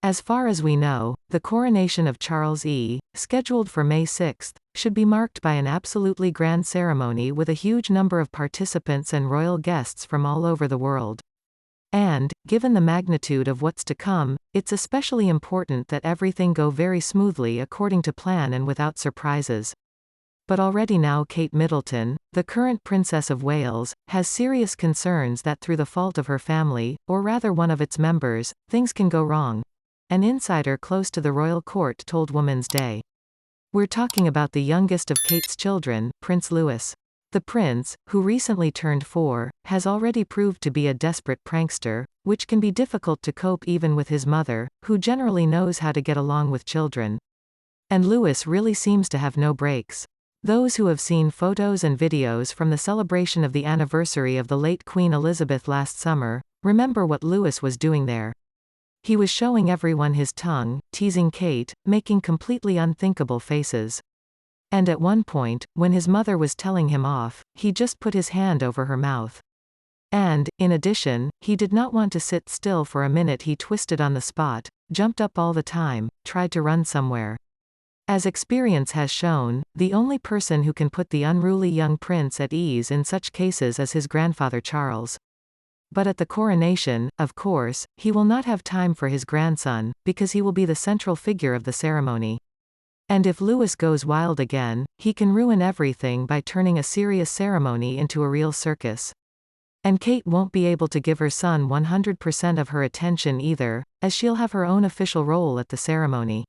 As far as we know, the coronation of Charles scheduled for May 6, should be marked by an absolutely grand ceremony with a huge number of participants and royal guests from all over the world. And, given the magnitude of what's to come, it's especially important that everything go very smoothly according to plan and without surprises. But already now Kate Middleton, the current Princess of Wales, has serious concerns that through the fault of her family, or rather one of its members, things can go wrong. An insider close to the royal court told Woman's Day. We're talking about the youngest of Kate's children, Prince Louis. The prince, who recently turned 4, has already proved to be a desperate prankster, which can be difficult to cope even with his mother, who generally knows how to get along with children. And Louis really seems to have no breaks. Those who have seen photos and videos from the celebration of the anniversary of the late Queen Elizabeth last summer, remember what Louis was doing there. He was showing everyone his tongue, teasing Kate, making completely unthinkable faces. And at one point, when his mother was telling him off, he just put his hand over her mouth. And, in addition, he did not want to sit still for a minute. He twisted on the spot, jumped up all the time, tried to run somewhere. As experience has shown, the only person who can put the unruly young prince at ease in such cases is his grandfather Charles. But at the coronation, of course, he will not have time for his grandson, because he will be the central figure of the ceremony. And if Louis goes wild again, he can ruin everything by turning a serious ceremony into a real circus. And Kate won't be able to give her son 100% of her attention either, as she'll have her own official role at the ceremony.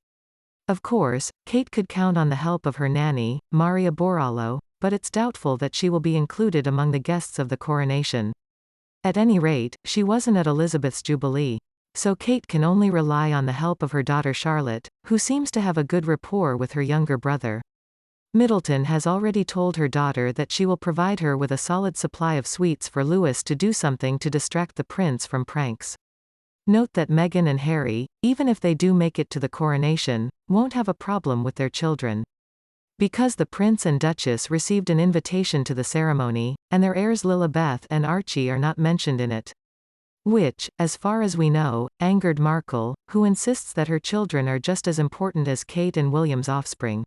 Of course, Kate could count on the help of her nanny, Maria Borallo, but it's doubtful that she will be included among the guests of the coronation. At any rate, she wasn't at Elizabeth's jubilee. So Kate can only rely on the help of her daughter Charlotte, who seems to have a good rapport with her younger brother. Middleton has already told her daughter that she will provide her with a solid supply of sweets for Louis to do something to distract the prince from pranks. Note that Meghan and Harry, even if they do make it to the coronation, won't have a problem with their children. Because the prince and duchess received an invitation to the ceremony, and their heirs Lilibeth and Archie are not mentioned in it. Which, as far as we know, angered Markle, who insists that her children are just as important as Kate and William's offspring.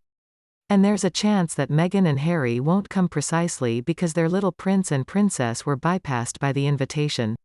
And there's a chance that Meghan and Harry won't come precisely because their little prince and princess were bypassed by the invitation.